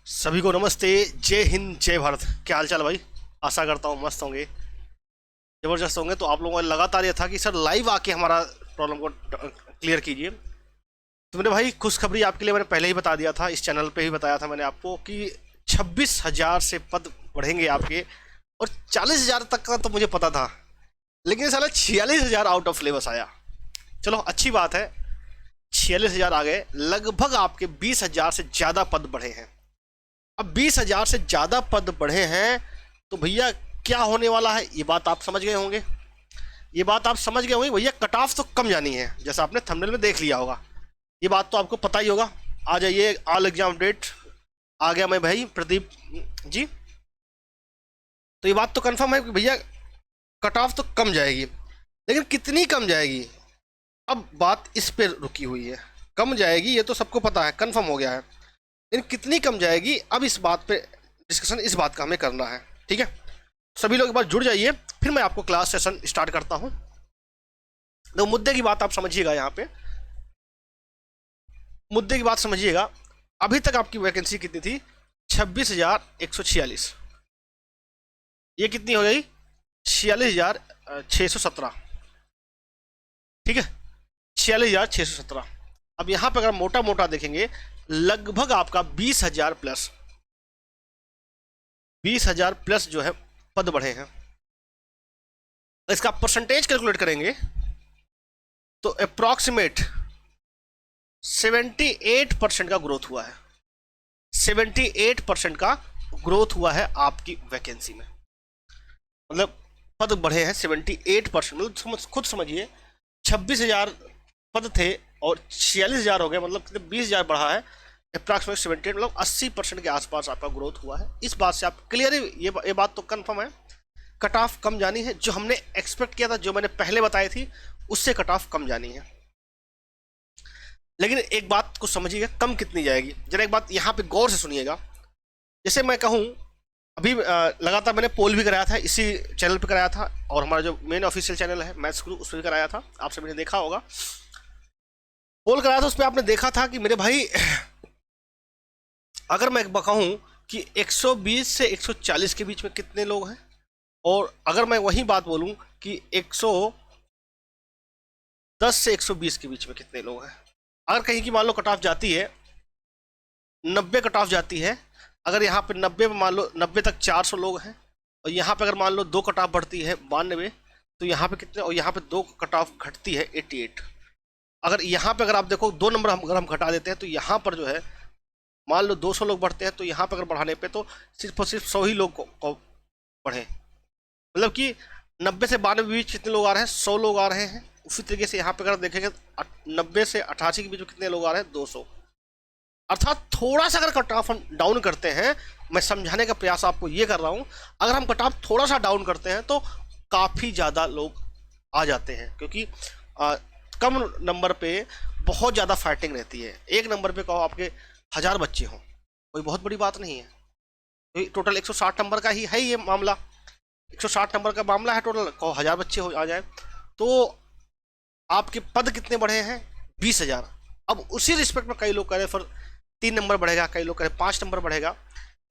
सभी को नमस्ते। जय हिंद जय भारत। क्या हाल चाल भाई? आशा करता हूँ मस्त होंगे, ज़बरदस्त होंगे। तो आप लोगों का लगातार ये था कि सर लाइव आके हमारा प्रॉब्लम को क्लियर कीजिए। तो मेरे भाई खुशखबरी आपके लिए मैंने पहले ही बता दिया था, इस चैनल पे ही बताया था मैंने आपको कि 26,000 से पद बढ़ेंगे आपके। और 40,000 तक का तो मुझे पता था, लेकिन साला 46,000 आउट ऑफ सिलेबस आया। चलो अच्छी बात है, 46,000 आ गए। लगभग आपके 20,000 से ज़्यादा पद बढ़े हैं। अब 20,000 से ज़्यादा पद बढ़े हैं तो भैया क्या होने वाला है, ये बात आप समझ गए होंगे। ये बात आप समझ गए होंगे भैया, कट ऑफ तो कम जानी है, जैसा आपने थंबनेल में देख लिया होगा। ये बात तो आपको पता ही होगा। आ जाइए, ऑल एग्जाम अपडेट आ गया मैं भाई प्रदीप जी। तो ये बात तो कंफर्म है कि भैया कट ऑफ तो कम जाएगी, लेकिन कितनी कम जाएगी अब बात इस पे रुकी हुई है। कम जाएगी ये तो सबको पता है, कंफर्म हो गया है, लेकिन कितनी कम जाएगी अब इस बात पे डिस्कशन, इस बात का हमें करना है। ठीक है, सभी लोग एक बार जुड़ जाइए, फिर मैं आपको क्लास सेशन स्टार्ट करता हूं। तो मुद्दे की बात आप समझिएगा, यहाँ पे मुद्दे की बात समझिएगा। अभी तक आपकी वैकेंसी कितनी थी? 26,146। ये कितनी हो गई? 46,617। ठीक है, 46,617। अब यहाँ पे अगर मोटा मोटा देखेंगे, लगभग आपका 20,000 प्लस, 20,000 प्लस जो है पद बढ़े हैं। इसका परसेंटेज कैलकुलेट करेंगे तो अप्रॉक्सीमेट 78% का ग्रोथ हुआ है। 78% का ग्रोथ हुआ है आपकी वैकेंसी में, मतलब पद बढ़े हैं 78%। मतलब खुद समझिए, 26,000 पद थे और 46,000 हो गए, मतलब 20,000 बढ़ा है। अप्रॉक्सीमेट 78, मतलब 80% के आसपास आपका ग्रोथ हुआ है। इस बात से आप क्लियर, ये बात तो कंफर्म है, कट ऑफ कम जानी है। जो हमने एक्सपेक्ट किया था, जो मैंने पहले बताई थी, उससे कट ऑफ कम जानी है। लेकिन एक बात को समझिएगा, कम कितनी जाएगी, जरा एक बात यहाँ पे गौर से सुनिएगा। जैसे मैं कहूँ, अभी लगातार मैंने पोल भी कराया था, इसी चैनल पे कराया था, और हमारा जो मेन ऑफिशियल चैनल है मैथ्स गुरु, उस पर भी कराया था। आप सभी ने देखा होगा, पोल कराया था, उस पर आपने देखा था कि मेरे भाई अगर मैं कहूँ कि 120 से 140 के बीच में कितने लोग हैं, और अगर मैं वही बात बोलूँ कि 110 से 120 के बीच में कितने लोग हैं। अगर कहीं की मान लो कट ऑफ जाती है 90, कट ऑफ जाती है, अगर यहाँ पे 90 में मान लो 90 तक 400 लोग हैं, और यहाँ पे अगर मान लो 2 कट ऑफ बढ़ती है 92, तो यहाँ पे कितने, और यहाँ पे 2 कट ऑफ घटती है 88। अगर यहाँ पे अगर आप देखो 2 नंबर अगर हम घटा देते हैं, तो यहाँ पर जो है मान लो 200 लोग बढ़ते हैं, तो यहाँ पर अगर बढ़ाने पे तो सिर्फ और सिर्फ 100 ही लोग को बढ़े। मतलब कि 90 से 92 के बीच कितने लोग आ रहे हैं? 100 लोग आ रहे हैं। उसी तरीके से यहाँ पे अगर देखेंगे 90 से 88 के बीच में कितने लोग आ रहे हैं? 200। अर्थात थोड़ा सा अगर कट ऑफ हम डाउन करते हैं, मैं समझाने का प्रयास आपको ये कर रहा हूँ, अगर हम कट ऑफ थोड़ा सा डाउन करते हैं तो काफ़ी ज़्यादा लोग आ जाते हैं, क्योंकि कम नंबर पे बहुत ज़्यादा फाइटिंग रहती है। एक नंबर पे कहो आपके 1000 बच्चे हों, कोई बहुत बड़ी बात नहीं है। टोटल 160 नंबर का ही है ये मामला, 160 नंबर का मामला है टोटल, कहो 1000 बच्चे हो आ जाए, तो आपके पद कितने बढ़े हैं? 20,000। अब उसी रिस्पेक्ट में कई लोग कह रहे फिर 3 नंबर बढ़ेगा, कई लोग कह रहे 5 नंबर बढ़ेगा।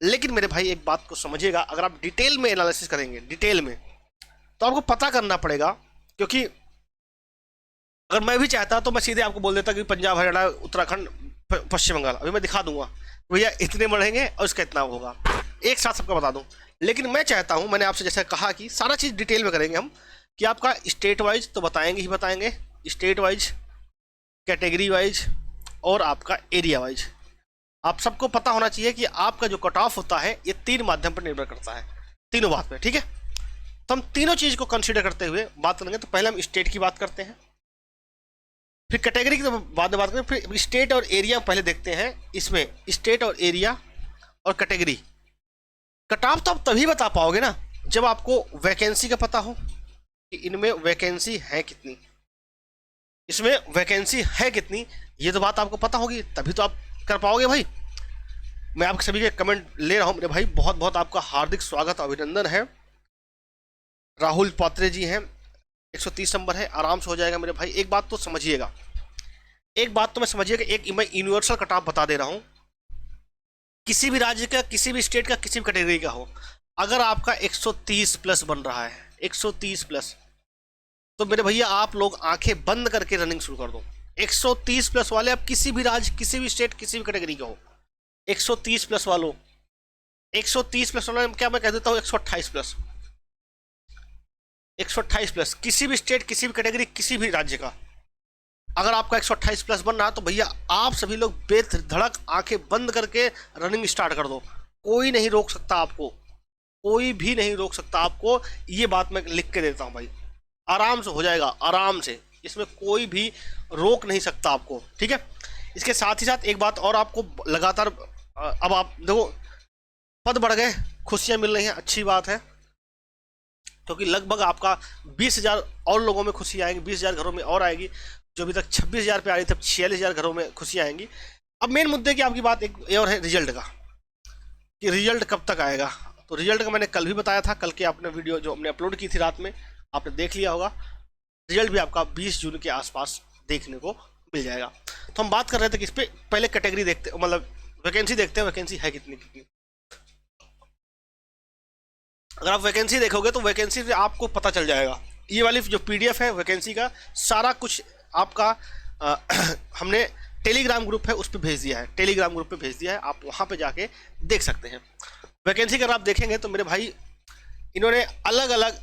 लेकिन मेरे भाई एक बात को समझिएगा, अगर आप डिटेल में एनालिसिस करेंगे, डिटेल में, तो आपको पता करना पड़ेगा। क्योंकि अगर मैं भी चाहता तो मैं सीधे आपको बोल देता कि पंजाब, हरियाणा, उत्तराखंड, पश्चिम बंगाल, अभी मैं दिखा दूंगा भैया इतने बढ़ेंगे और इसका इतना होगा, एक साथ सबका बता दूं। लेकिन मैं चाहता हूं, मैंने आपसे जैसे कहा कि सारा चीज़ डिटेल में करेंगे हम, कि आपका स्टेट वाइज तो बताएंगे ही बताएंगे, स्टेट वाइज, कैटेगरी वाइज, और आपका एरिया वाइज। आप सबको पता होना चाहिए कि आपका जो कट ऑफ होता है ये 3 माध्यम पर निर्भर करता है, तीनों बात पे। ठीक है, तो हम तीनों चीज़ को कंसिडर करते हुए बात करेंगे। तो पहले हम स्टेट की बात करते हैं, फिर कैटेगरी की तो बाद में बात करें, फिर स्टेट और एरिया पहले देखते हैं। इसमें स्टेट और एरिया और कैटेगरी, कट ऑफ तो आप तभी बता पाओगे ना जब आपको वैकेंसी का पता हो कि इनमें वैकेंसी है कितनी, इसमें वैकेंसी है कितनी, ये तो बात आपको पता होगी, तभी तो आप कर पाओगे भाई। मैं आप सभी के कमेंट ले रहा हूँ मेरे भाई, बहुत बहुत आपका हार्दिक स्वागत, अभिनंदन है। राहुल पात्रे जी हैं, 130 नंबर है, आराम से हो जाएगा मेरे भाई। एक बात तो समझिएगा, एक बात तो मैं समझिएगा, एक मैं यूनिवर्सल कट ऑफ बता दे रहा हूँ। किसी भी राज्य का, किसी भी स्टेट का, किसी भी कैटेगरी का हो, अगर आपका 130 प्लस बन रहा है, 130 प्लस, तो मेरे भैया आप लोग आंखें बंद करके रनिंग शुरू कर दो। 130 प्लस वाले, आप किसी भी राज्य, किसी भी स्टेट, किसी भी कैटेगरी का हो, 130 प्लस वालों, 130 प्लस वालों, क्या मैं कह देता हूँ 128 प्लस, 128 प्लस, किसी भी स्टेट, किसी भी कैटेगरी, किसी भी राज्य का, अगर आपका 128 प्लस बन रहा है तो भैया आप सभी लोग बेधड़क आंखें बंद करके रनिंग स्टार्ट कर दो। कोई नहीं रोक सकता आपको, कोई भी नहीं रोक सकता आपको, ये बात मैं लिख के देता हूं भाई। आराम से हो जाएगा, आराम से, इसमें कोई भी रोक नहीं सकता आपको, ठीक है। इसके साथ ही साथ एक बात और, आपको लगातार अब आप देखो पद बढ़ गए, खुशियां मिल रही हैं, अच्छी बात है, क्योंकि लगभग आपका 20,000 और लोगों में खुशी आएंगी, 20,000 घरों में और आएगी। जो अभी तक 26,000 पे आ रही थी, अब 46,000 घरों में खुशियां आएंगी। अब मेन मुद्दे की आपकी बात एक और है, रिजल्ट का, कि रिजल्ट कब तक आएगा। तो रिजल्ट का मैंने कल भी बताया था, कल के आपने वीडियो जो हमने अपलोड की थी रात में, आपने देख लिया होगा। रिजल्ट भी आपका 20 जून के आसपास देखने को मिल जाएगा। तो हम बात कर रहे थे कि इस पर पहले कैटेगरी देखते, मतलब वैकेंसी देखते हैं, वैकेंसी है कितनी कितनी। अगर आप वैकेंसी देखोगे तो वैकेंसी से आपको पता चल जाएगा। ये वाली जो पीडीएफ है वैकेंसी का, सारा कुछ आपका हमने टेलीग्राम ग्रुप है उस पर भेज दिया है, टेलीग्राम ग्रुप पे भेज दिया है, आप वहाँ पे जाके देख सकते हैं। वैकेंसी अगर आप देखेंगे तो मेरे भाई इन्होंने अलग अलग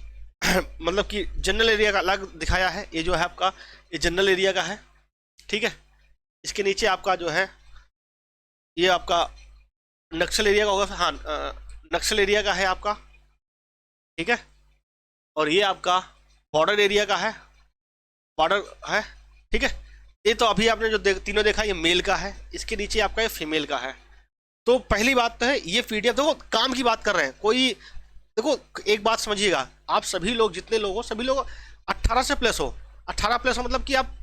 मतलब कि जनरल एरिया का अलग दिखाया है। ये जो है आपका, ये जनरल एरिया का है, ठीक है। इसके नीचे आपका जो है ये आपका नक्सल एरिया का होगा, हाँ नक्सल एरिया का है आपका, ठीक है। और ये आपका बॉर्डर एरिया का है, बॉर्डर है, ठीक है। ये तो अभी आपने जो तीनों देखा ये मेल का है, इसके नीचे आपका ये फीमेल का है। तो पहली बात तो है ये पीडीएफ, देखो काम की बात कर रहे हैं, कोई देखो एक बात समझिएगा, आप सभी लोग जितने लोग हो, सभी लोग 18 से प्लस हो। 18 प्लस हो मतलब कि आप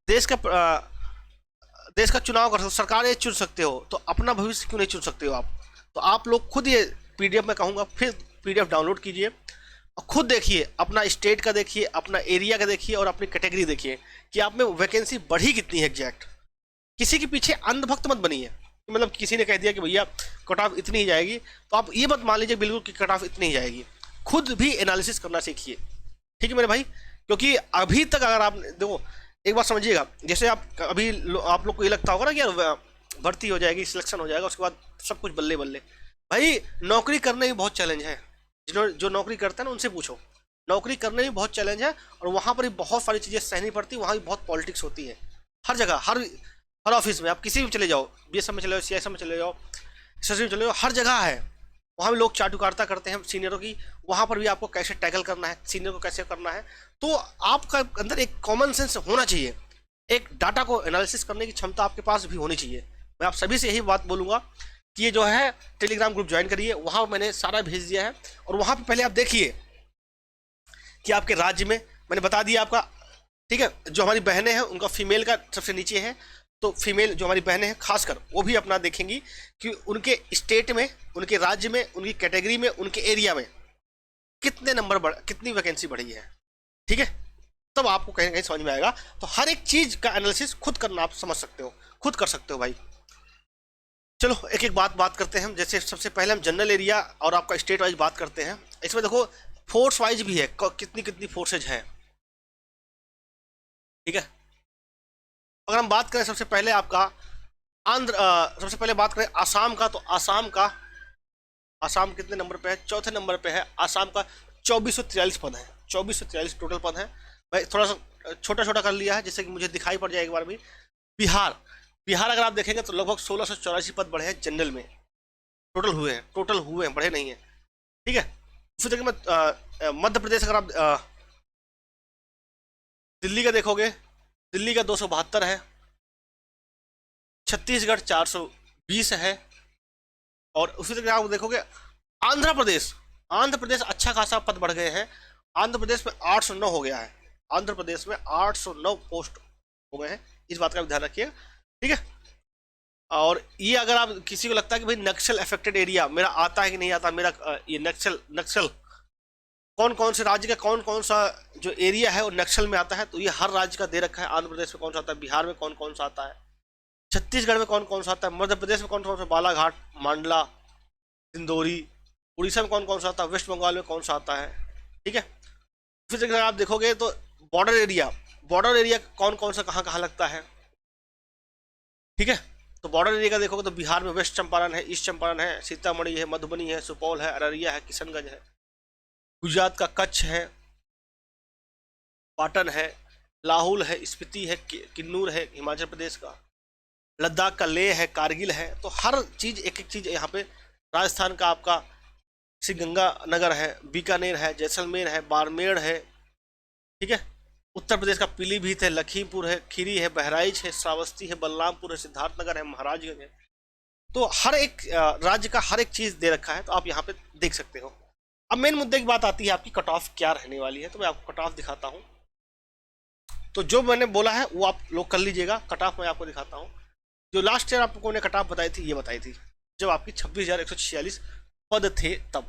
देश का चुनाव कर सकते हो, सरकार ये चुन सकते हो, तो अपना भविष्य क्यों नहीं चुन सकते हो आप। तो आप लोग खुद ये पीडीएफ में कहूँगा, फिर पीडीएफ डाउनलोड कीजिए और खुद देखिए, अपना स्टेट का देखिए, अपना एरिया का देखिए और अपनी कैटेगरी देखिए कि आप में वैकेंसी बढ़ी कितनी है एग्जैक्ट। किसी के पीछे अंधभक्त मत बनिए, मतलब किसी ने कह दिया कि भैया कट ऑफ इतनी ही जाएगी, तो आप ये मत मान लीजिए बिल्कुल कि कट ऑफ इतनी ही जाएगी। खुद भी एनालिसिस करना सीखिए, ठीक है मेरे भाई। क्योंकि अभी तक अगर आप देखो, एक बात समझिएगा, जैसे आप अभी आप लोग को ये लगता होगा ना कि यार भर्ती हो जाएगी, सिलेक्शन हो जाएगा, उसके बाद सब कुछ बल्ले बल्ले। भाई नौकरी करने में बहुत चैलेंज है, जो नौकरी करते हैं ना उनसे पूछो, नौकरी करने में बहुत चैलेंज है, और वहाँ पर भी बहुत सारी चीज़ें सहनी पड़ती है, वहाँ भी बहुत पॉलिटिक्स होती है, हर जगह, हर ऑफिस में, आप किसी भी चले जाओ, बीएसएफ में चले जाओ, सीएसएफ में चले जाओ, एसएससी में चले जाओ, हर जगह है। वहाँ भी लोग चाटुकारिता करते हैं सीनियरों की, वहाँ पर भी आपको कैसे टैकल करना है, सीनियर को कैसे करना है। तो आपका अंदर एक कॉमन सेंस होना चाहिए, एक डाटा को एनालिसिस करने की क्षमता आपके पास भी होनी चाहिए। मैं आप सभी से यही बात बोलूँगा कि ये जो है टेलीग्राम ग्रुप ज्वाइन करिए, वहाँ मैंने सारा भेज दिया है, और वहाँ पर पहले आप देखिए कि आपके राज्य में मैंने बता दिया आपका, ठीक है। जो हमारी बहनें हैं उनका फीमेल का सबसे नीचे है, तो फीमेल जो हमारी बहनें हैं खासकर वो भी अपना देखेंगी कि उनके स्टेट में, उनके राज्य में, उनकी कैटेगरी में, उनके एरिया में कितने नंबर कितनी वैकेंसी बढ़ी है, ठीक है। तब आपको कहीं कहीं समझ में आएगा। तो हर एक चीज का एनालिसिस खुद करना आप समझ सकते हो, खुद कर सकते हो भाई। चलो एक एक बात करते हैं। जैसे सबसे पहले हम जनरल एरिया और आपका स्टेट वाइज बात करते हैं। इसमें देखो फोर्स वाइज भी है, कितनी कितनी फोर्सेज है, ठीक है। अगर हम बात करें सबसे पहले आपका सबसे पहले बात करें आसाम का, तो आसाम कितने नंबर पे है, चौथे नंबर पे है। आसाम का 2443 पद है, 2443 टोटल पद है। मैं थोड़ा सा छोटा छोटा कर लिया है जिससे कि मुझे दिखाई पड़ जाए एक बार भी। बिहार अगर आप देखेंगे तो लगभग 1684 पद बढ़े हैं जनरल में, टोटल हुए हैं, बढ़े नहीं है, ठीक है। उसी तरीके में मध्य प्रदेश अगर आप दिल्ली का देखोगे, दिल्ली का 272 है, छत्तीसगढ़ 420 है, और उसी तरह आप देखोगे आंध्र प्रदेश अच्छा खासा पद बढ़ गए हैं। आंध्र प्रदेश में 809 हो गया है, आंध्र प्रदेश में 809 पोस्ट हो गए हैं, इस बात का भी ध्यान रखिए, ठीक है। और ये अगर आप किसी को लगता है कि भाई नक्सल अफेक्टेड एरिया मेरा आता है कि नहीं आता, मेरा ये नक्सल कौन कौन से राज्य का कौन कौन सा जो एरिया है वो नक्सल में आता है, तो ये हर राज्य का दे रखा है। आंध्र प्रदेश में कौन सा आता है, बिहार में कौन कौन सा आता है, छत्तीसगढ़ में कौन कौन सा आता है, मध्य प्रदेश में कौन कौन सा, बालाघाट, मांडला, इंदौरी, उड़ीसा में कौन कौन सा आता है, वेस्ट बंगाल में कौन सा आता है। ठीक है, फिर अगर आप देखोगे तो बॉर्डर एरिया कौन कौन सा कहाँ कहाँ लगता है। ठीक है, तो बॉर्डर एरिया का देखोगे तो बिहार में वेस्ट चंपारण है, ईस्ट चंपारण है, सीतामढ़ी है, मधुबनी है, सुपौल है, अररिया है, किशनगंज है। गुजरात का कच्छ है, पाटन है, लाहौल है, स्पीति है, किन्नूर है हिमाचल प्रदेश का, लद्दाख का लेह है, कारगिल है। तो हर चीज एक एक चीज यहाँ पे, राजस्थान का आपका श्री गंगानगर है, बीकानेर है, जैसलमेर है, बाड़मेर है। ठीक है, उत्तर प्रदेश का पीलीभीत है, लखीमपुर है, खीरी है, बहराइच है, श्रावस्ती है, बलरामपुर है, सिद्धार्थनगर है, महाराजगंज है। तो हर एक राज्य का हर एक चीज दे रखा है, तो आप यहाँ पे देख सकते हो। अब मेन मुद्दे की बात आती है आपकी कट ऑफ क्या रहने वाली है, तो मैं आपको कट ऑफ दिखाता हूँ। तो जो मैंने बोला है वो आप लोग कर लीजिएगा। कट ऑफ मैं आपको दिखाता हूँ। जो लास्ट ईयर आपको ने कट ऑफ बताई थी, ये बताई थी जब आपकी 26,146 पद थे, तब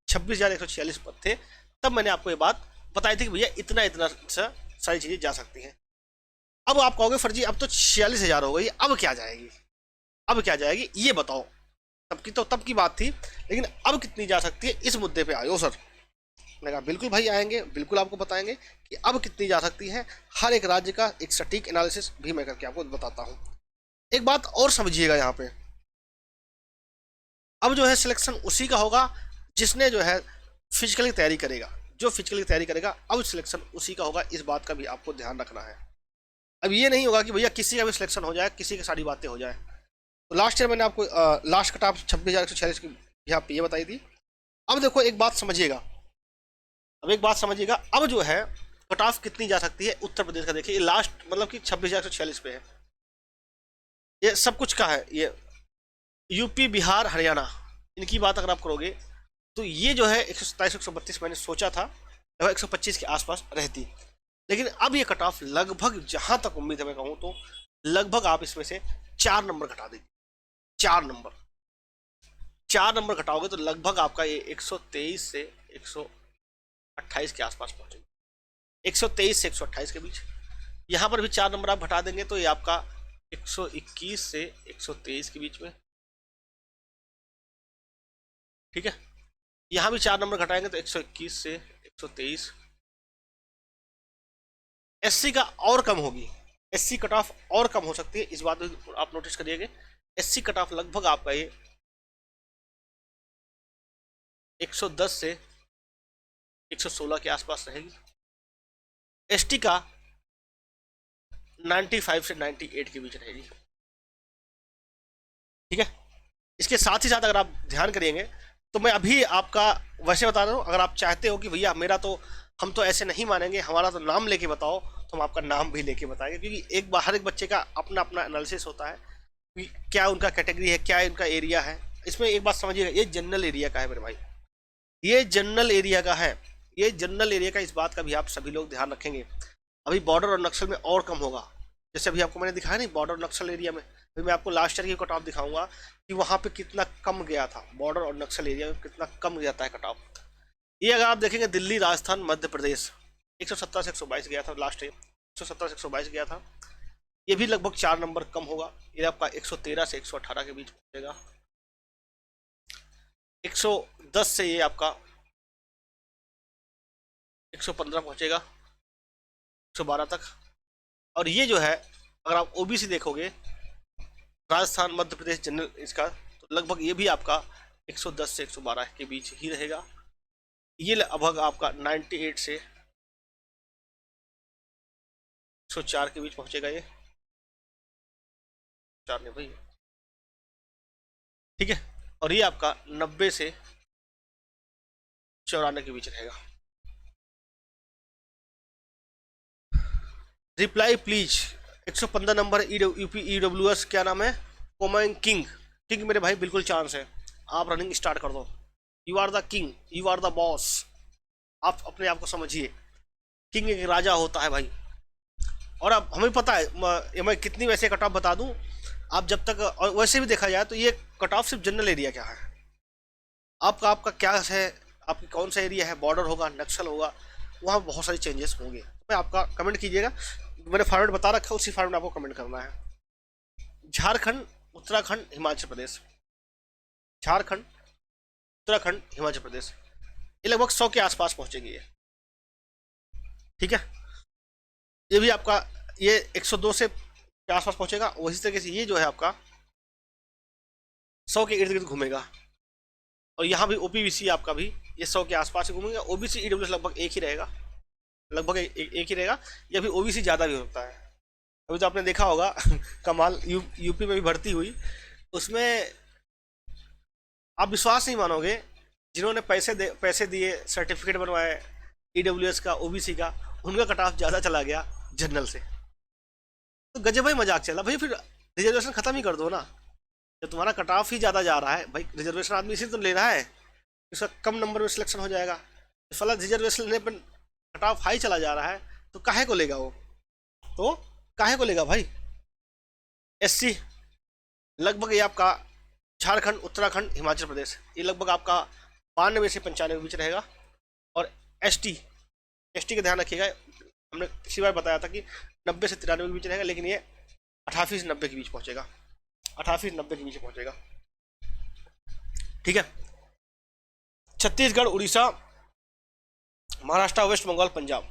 26,146 पद थे, तब मैंने आपको ये बात बताई थी कि भैया इतना इतना सारी चीजें जा सकती हैं। अब आप कहोगे फर्जी अब तो 46,000 हो गई, अब क्या जाएगी, अब क्या जाएगी ये बताओ। तब की बात थी, लेकिन अब कितनी जा सकती है इस मुद्दे पे आए हो सर। मैंने कहा बिल्कुल भाई आएंगे, बिल्कुल आपको बताएंगे कि अब कितनी जा सकती है। हर एक राज्य का एक सटीक एनालिसिस भी मैं करके आपको बताता हूँ। एक बात और समझिएगा यहाँ पे, अब जो है सिलेक्शन उसी का होगा जिसने जो है फिजिकली तैयारी करेगा, जो फिजिकली तैयारी करेगा अब सिलेक्शन उसी का होगा। इस बात का भी आपको ध्यान रखना है। अब ये नहीं होगा कि भैया किसी का भी सिलेक्शन हो जाए, किसी की सारी बातें हो जाए। तो लास्ट ईयर मैंने आपको लास्ट कट ऑफ 26,146 की यहाँ पे ये बताई थी। अब देखो एक बात समझिएगा, अब एक बात समझिएगा, अब जो है कट ऑफ कितनी जा सकती है उत्तर प्रदेश का। देखिए लास्ट मतलब कि 26,146 पे है, ये सब कुछ का है। ये यूपी, बिहार, हरियाणा, इनकी बात अगर आप करोगे तो ये जो है 127, 132 मैंने सोचा था लगभग 125 के आसपास रहती, लेकिन अब ये कट ऑफ लगभग जहां तक उम्मीद है मैं कहूँ तो लगभग आप इसमें से 4 नंबर घटा दीजिए। 4 नंबर घटाओगे तो लगभग आपका ये 123 से 128 के आसपास पहुंचेगा, 123 से 128 के बीच। यहां पर भी 4 नंबर आप घटा देंगे तो ये आपका 121 से 123 के बीच में। ठीक है, यहां भी 4 नंबर घटाएंगे तो 121 से 123। एससी का और कम होगी, एससी कट ऑफ और कम हो सकती है, इस बात को आप नोटिस करिएगा। एससी कट ऑफ लगभग आपका ये 110 से 116 के आसपास रहेगी। एसटी का 95 से 98 के बीच रहेगी। ठीक है, इसके साथ ही साथ अगर आप ध्यान करेंगे तो मैं अभी आपका वैसे बता रहा हूँ, अगर आप चाहते हो कि भैया मेरा तो हम तो ऐसे नहीं मानेंगे, हमारा तो नाम लेके बताओ, तो हम आपका नाम भी लेके बताएंगे, क्योंकि एक हर एक बच्चे का अपना अपना एनालिसिस होता है कि क्या उनका कैटेगरी है, क्या उनका एरिया है। इसमें एक बात समझिएगा, ये जनरल एरिया का है मेरे भाई, ये जनरल एरिया का है, ये जनरल एरिया का। इस बात का भी आप सभी लोग ध्यान रखेंगे। अभी बॉर्डर और नक्सल में और कम होगा, जैसे अभी आपको मैंने दिखाया नहीं बॉर्डर और नक्सल एरिया में, अभी मैं आपको लास्ट ईयर की कट ऑफ दिखाऊंगा कि वहां पे कितना कम गया था, बॉर्डर और नक्सल एरिया में कितना कम जाता है कट ऑफ। ये अगर आप देखेंगे दिल्ली, राजस्थान, मध्य प्रदेश 117 से 122 गया था लास्ट ईयर, 117 से 122 गया था। ये भी लगभग 4 नंबर कम होगा, ये आपका 113 से 118 के बीच पहुंचेगा। 110 से ये आपका 115 पहुंचेगा, 112 तक। और ये जो है अगर आप ओबीसी देखोगे राजस्थान, मध्य प्रदेश जनरल इसका, तो लगभग ये भी आपका 110 से 112 के बीच ही रहेगा। ये लगभग आपका 98 से 104 के बीच पहुंचेगा, ये 4 नहीं भाई। ठीक है, और ये आपका 90 से 94 के बीच रहेगा। Reply please 115 number UP EWS, क्या नाम है, कोमैंग किंग। किंग मेरे भाई बिल्कुल चांस है, आप रनिंग स्टार्ट कर दो। You are the king, you are the boss, आप अपने आप को समझिए। किंग एक राजा होता है भाई। और अब हमें पता है मैं कितनी वैसे कट ऑफ बता दूं, आप जब तक, और वैसे भी देखा जाए तो ये कट ऑफ सिर्फ जनरल एरिया क्या है, आपका क्या है, आपकी कौन सा एरिया है, बॉर्डर होगा, नक्सल होगा, वहाँ बहुत सारी चेंजेस होंगे। मैं आपका कमेंट कीजिएगा, मैंने फॉर्मेट बता रखा है, उसी फॉर्मेट में आपको कमेंट करना है। झारखंड, उत्तराखंड, हिमाचल प्रदेश, झारखंड, उत्तराखंड, हिमाचल प्रदेश, ये लगभग 100 के आसपास पहुंचेगी ये। ठीक है, ये भी आपका ये 102 से के आसपास पहुंचेगा। वही तरीके से ये जो है आपका 100 के इर्द गिर्द घूमेगा। और यहाँ भी ओपीबीसी आपका भी ये 100 के आसपास ही घूमेगा। ओबीसी ईडब्ल्यूएस लगभग एक ही रहेगा, लगभग एक ही रहेगा, या फिर ओबीसी ज़्यादा भी हो सकता है। अभी तो आपने देखा होगा कमाल यूपी में भी भर्ती हुई, उसमें आप विश्वास नहीं मानोगे, जिन्होंने पैसे दिए, सर्टिफिकेट बनवाए ईडब्ल्यूएस का, ओबीसी का, उनका कट ऑफ ज़्यादा चला गया जनरल से। तो गजब भाई मजाक चला भाई, फिर रिजर्वेशन खत्म ही कर दो ना। जब तुम्हारा कट ऑफ ही ज़्यादा जा रहा है भाई, रिजर्वेशन आदमी इसी तो ले रहा है, इसका कम नंबर में सिलेक्शन हो जाएगा। फला रिजर्वेशन लेने पर कट ऑफ हाई चला जा रहा है, तो काहे को लेगा वो, तो काहे को लेगा भाई। एससी लगभग ये आपका झारखंड, उत्तराखंड, हिमाचल प्रदेश, ये लगभग आपका 92 से 95 के बीच रहेगा। और एसटी का ध्यान रखिएगा, हमने पिछली बार बताया था कि 90 से 93 के बीच रहेगा, लेकिन ये 88 से 90 के बीच पहुंचेगा, 88 से 90 के बीच पहुंचेगा। ठीक है, छत्तीसगढ़, उड़ीसा, महाराष्ट्र, वेस्ट बंगाल, पंजाब।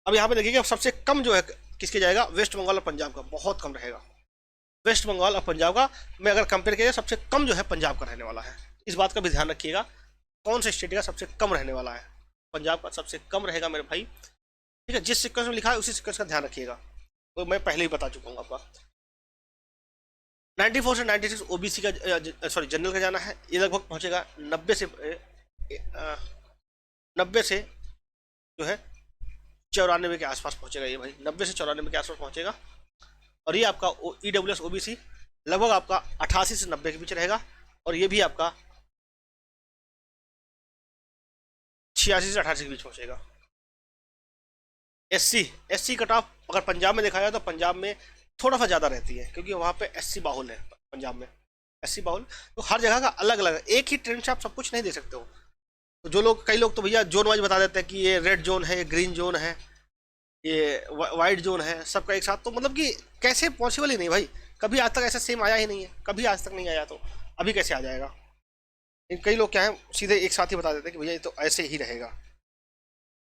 अब यहाँ पे देखिएगा सबसे कम जो है किसके जाएगा, वेस्ट बंगाल और पंजाब का, बहुत कम रहेगा। वेस्ट बंगाल और पंजाब का में अगर कंपेयर किया सबसे कम जो है पंजाब का रहने वाला है। इस बात का भी ध्यान रखिएगा, कौन से स्टेट का सबसे कम रहने वाला है, पंजाब का सबसे कम रहेगा मेरे भाई। ठीक है, जिस सीक्वेंस में लिखा है उसी सीक्वेंस का ध्यान रखिएगा, तो मैं पहले ही बता चुका हूँ आपका। 94 से 96 ओबीसी का सॉरी जनरल का जाना है, ये लगभग पहुंचेगा 90 से जो है 94 के आसपास पहुंचेगा ये भाई, 90 से 94 के आसपास पहुंचेगा। और ये आपका ईडब्ल्यूएस ओबीसी लगभग आपका 88 से 90 के बीच रहेगा, और ये भी आपका 86 से 88 के बीच पहुंचेगा। एससी कट ऑफ अगर पंजाब में देखा जाए तो पंजाब में थोड़ा सा ज़्यादा रहती है, क्योंकि वहाँ पे एससी बाहुल है, पंजाब में एससी बाहुल। तो हर जगह का अलग अलग है, एक ही ट्रेंड से आप सब कुछ नहीं दे सकते हो। तो जो लोग, कई लोग तो भैया जोन वाइज बता देते हैं कि ये रेड जोन है, ये ग्रीन जोन है, ये वाइट जोन है, सबका एक साथ, तो मतलब कि कैसे पॉसिबल ही नहीं भाई, कभी आज तक ऐसा सेम आया ही नहीं है, कभी आज तक नहीं आया, तो अभी कैसे आ जाएगा। कई लोग क्या है सीधे एक साथ ही बता देते हैं कि भैया ये तो ऐसे ही रहेगा,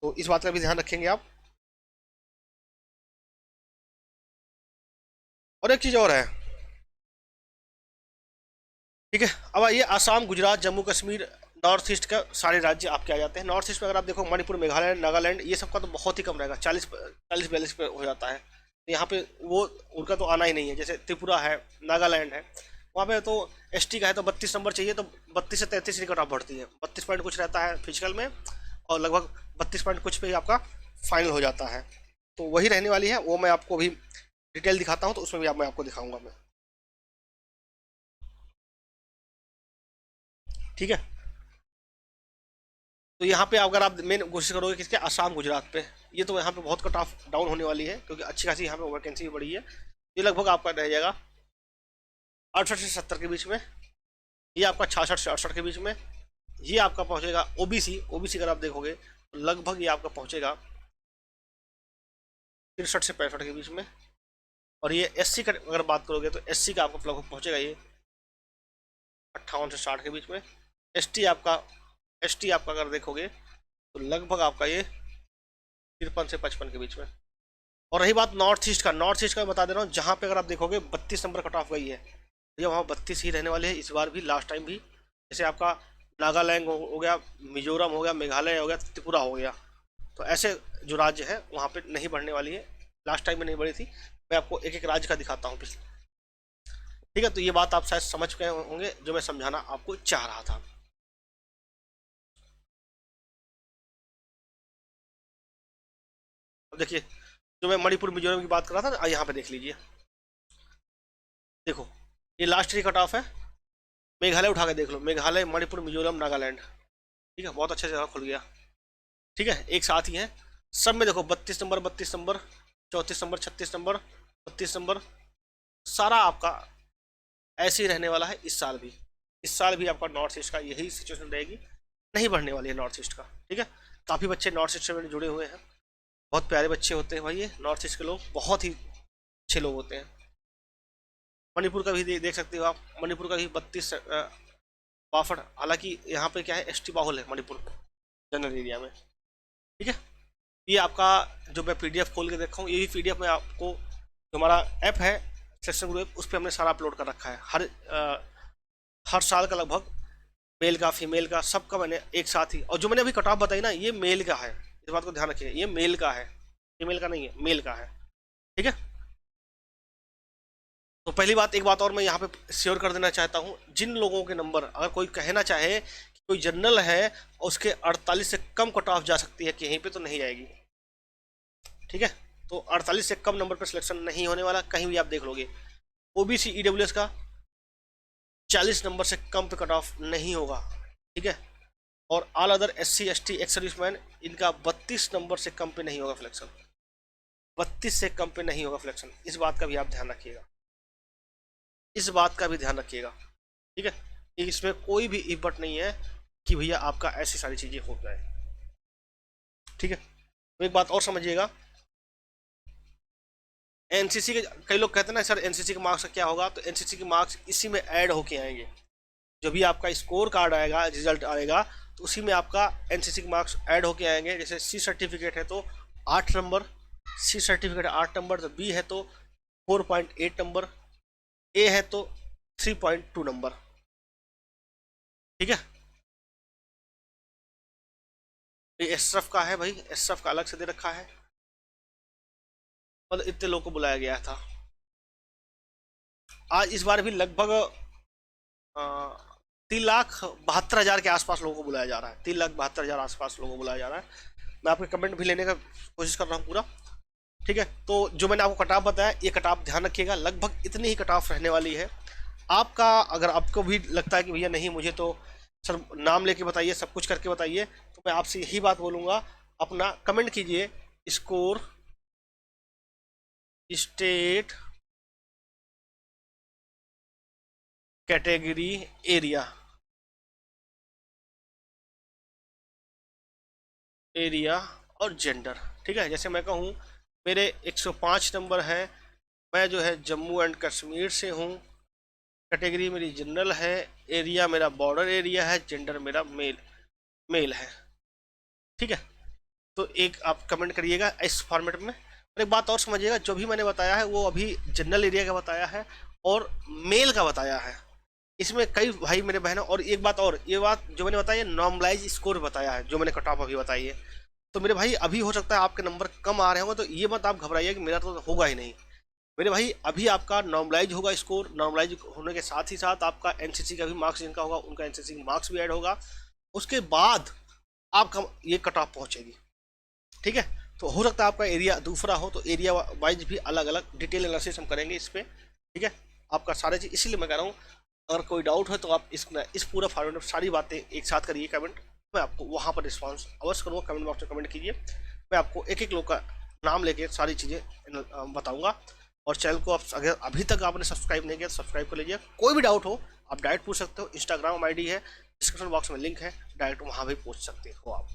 तो इस बात का भी ध्यान रखेंगे आप। और एक चीज़ और है, ठीक है, अब आइए आसाम, गुजरात, जम्मू कश्मीर, नॉर्थ ईस्ट का सारे राज्य आपके आ जाते हैं। नॉर्थ ईस्ट में अगर आप देखो मणिपुर, मेघालय, नागालैंड, ये सब का तो बहुत ही कम रहेगा, 40-42 पे हो जाता है। तो यहाँ पे वो उनका तो आना ही नहीं है। जैसे त्रिपुरा है, नागालैंड है, वहाँ पे तो एसटी का है तो 32 नंबर चाहिए, तो 32 से 33 की कट ऑफ बढ़ती है, 32 पॉइंट कुछ रहता है फिजिकल में, और लगभग 32 पॉइंट कुछ पे ही आपका फाइनल हो जाता है। तो वही रहने वाली है, वो मैं आपको भी डिटेल दिखाता हूँ, तो उसमें भी मैं आपको दिखाऊंगा मैं। ठीक है, तो यहाँ पे अगर आप मेन कोशिश करोगे किसके, आसाम, गुजरात पे, ये तो यहाँ पे बहुत कट ऑफ डाउन होने वाली है, क्योंकि अच्छी खासी यहाँ पे वैकेंसी भी बढ़ी है। ये लगभग आपका रह जाएगा 68 से 70 के बीच में, ये आपका 66 से 68 के बीच में, ये आपका पहुँचेगा ओबीसी अगर आप देखोगे तो लगभग ये आपका पहुँचेगा 63 से 65 के बीच में। और ये एससी का अगर बात करोगे तो एससी का आपका लगभग पहुँचेगा ये 58 से 60 के बीच में। एसटी आपका अगर देखोगे तो लगभग आपका ये 53 से 55 के बीच में। और रही बात नॉर्थ ईस्ट का मैं बता दे रहा हूँ, जहाँ पे अगर आप देखोगे 32 नंबर कट ऑफ गई है, भैया वहाँ 32 ही रहने वाले हैं इस बार भी, लास्ट टाइम भी। जैसे आपका नागालैंड हो गया, मिजोरम हो गया, मेघालय हो गया, त्रिपुरा हो गया, तो ऐसे जो राज्य है वहाँ पे नहीं बढ़ने वाली है, लास्ट टाइम में नहीं बढ़ी थी। मैं आपको एक एक राज्य का दिखाता हूँ पिछले। ठीक है, तो ये बात आप शायद समझ गए होंगे जो मैं समझाना आपको चाह रहा था। अब देखिए, जो मैं मणिपुर, मिजोरम की बात कर रहा था, यहाँ पे देख लीजिए, देखो ये लास्ट की कट ऑफ है। मेघालय उठा के देख लो, मेघालय, मणिपुर, मिजोरम, नागालैंड, ठीक है, बहुत अच्छे से खुल गया। ठीक है, एक साथ ही है सब में, देखो 32 number, 32 number, 34 number, 36 number, 32 number, सारा आपका ऐसे ही रहने वाला है इस साल भी आपका नॉर्थ ईस्ट का यही सिचुएशन रहेगी, नहीं बढ़ने वाली है नॉर्थ ईस्ट का। ठीक है, काफ़ी बच्चे नॉर्थ ईस्ट से जुड़े हुए हैं, बहुत प्यारे बच्चे होते हैं भाई, ये नॉर्थ ईस्ट के लोग बहुत ही अच्छे लोग होते हैं। मणिपुर का भी देख सकते हो आप, मणिपुर का भी 32 62, हालांकि यहाँ पे क्या है एसटी बाहुल है मणिपुर जनरल एरिया में। ठीक है, ये आपका जो मैं पीडीएफ खोल के देखा हूँ, यही पीडीएफ में आपको जो हमारा ऐप है सिलेक्शन गुरु ऐप, उस पर हमने सारा अपलोड कर रखा है। हर साल का लगभग मेल का फीमेल का सबका मैंने एक साथ ही, और जो मैंने अभी कट ऑफ बताई ना ये मेल का है, इस बात को ध्यान रखिए, ये मेल का है, फीमेल का नहीं है, मेल का है। ठीक है, तो पहली बात, एक बात और मैं यहाँ पे श्योर कर देना चाहता हूँ, जिन लोगों के नंबर, अगर कोई कहना चाहे कि कोई जनरल है और उसके 48 से कम कट ऑफ जा सकती है कि यहीं पे, तो नहीं जाएगी। ठीक है, तो 48 से कम नंबर पर सिलेक्शन नहीं होने वाला, कहीं भी आप देख लोगे। ओबीसी ईडब्ल्यूएस का 40 नंबर से कम पे कट ऑफ नहीं होगा। ठीक है, और all other SC ST ex serviceman, इनका 32 नंबर से कम पे नहीं होगा सिलेक्शन, 32 से कम पे नहीं होगा सिलेक्शन। इस बात का भी आप ध्यान रखिएगा, इस बात का भी ध्यान रखिएगा। ठीक है, इसमें कोई भी इफर्ट नहीं है कि भैया आपका ऐसी सारी चीजें हो जाए। ठीक है, तो एक बात और समझिएगा, एनसीसी के कई लोग कहते हैं ना सर एनसीसी के मार्क्स का क्या होगा, तो एनसीसी के मार्क्स इसी में ऐड होके आएंगे। जो भी आपका स्कोर कार्ड आएगा, रिजल्ट आएगा, तो उसी में आपका एनसीसी के मार्क्स ऐड होके आएंगे। जैसे सी सर्टिफिकेट है तो 8 नंबर, सी सर्टिफिकेट 8 नंबर, तो बी है तो 4.8 नंबर, ए है तो 3.2 नंबर। ठीक है, ये एसरफ का है भाई, एसरफ का अलग से दे रखा है, मतलब इतने लोगों को बुलाया गया था। आज इस बार भी लगभग 3,72,000 के आसपास लोगों को बुलाया जा रहा है, 3,72,000 आसपास लोगों को बुलाया जा रहा है। मैं आपके कमेंट भी लेने का कोशिश कर रहा हूँ पूरा। ठीक है, तो जो मैंने आपको कट ऑफ बताया, ये कट ऑफ ध्यान रखिएगा, लगभग इतनी ही कट ऑफ रहने वाली है आपका। अगर आपको भी लगता है कि भैया नहीं मुझे तो सर नाम लेके बताइए, सब कुछ करके बताइए, तो मैं आपसे यही बात बोलूँगा, अपना कमेंट कीजिए score state category area, area और जेंडर। ठीक है, जैसे मैं कहूँ मेरे 105 नंबर है, मैं जो है जम्मू एंड कश्मीर से हूँ, कैटेगरी मेरी जनरल है, एरिया मेरा बॉर्डर एरिया है, जेंडर मेरा मेल है। ठीक है, तो एक आप कमेंट करिएगा इस फॉर्मेट में। और एक बात और समझिएगा, जो भी मैंने बताया है वो अभी जनरल एरिया का बताया है और मेल का बताया है। इसमें कई भाई मेरे बहनों, और एक बात और, ये बात जो मैंने बताई है नॉर्मलाइज स्कोर बताया है, जो मैंने कट ऑफ अभी बताई है। तो मेरे भाई अभी हो सकता है आपके नंबर कम आ रहे होंगे, तो ये मत आप घबराइए कि मेरा तो होगा ही नहीं। मेरे भाई अभी आपका नॉर्मलाइज होगा स्कोर, नॉर्मलाइज होने के साथ ही साथ आपका एनसीसी का भी मार्क्स जिनका होगा उनका एनसीसी का मार्क्स भी ऐड होगा, उसके बाद आपका ये कट ऑफ पहुंचेगी। ठीक है, तो हो सकता है आपका एरिया दूसरा हो, तो एरिया वाइज भी अलग अलग डिटेल एनालिसिस हम करेंगे इस पर। ठीक है, आपका सारे चीज़, इसीलिए मैं कह रहा हूँ अगर कोई डाउट है तो आप इस पूरा फॉर्मेट में सारी बातें एक साथ करिए कमेंट, मैं आपको वहाँ पर रिस्पांस अवश्य करूँगा। कमेंट बॉक्स में कमेंट कीजिए, मैं आपको एक एक लोग का नाम लेके सारी चीज़ें बताऊँगा। और चैनल को आप अगर अभी तक आपने सब्सक्राइब नहीं किया तो सब्सक्राइब कर लीजिए। कोई भी डाउट हो आप डायरेक्ट पूछ सकते हो, इंस्टाग्राम आईडी है, डिस्क्रिप्शन बॉक्स में लिंक है, डायरेक्ट वहाँ भी पूछ सकते हो आप।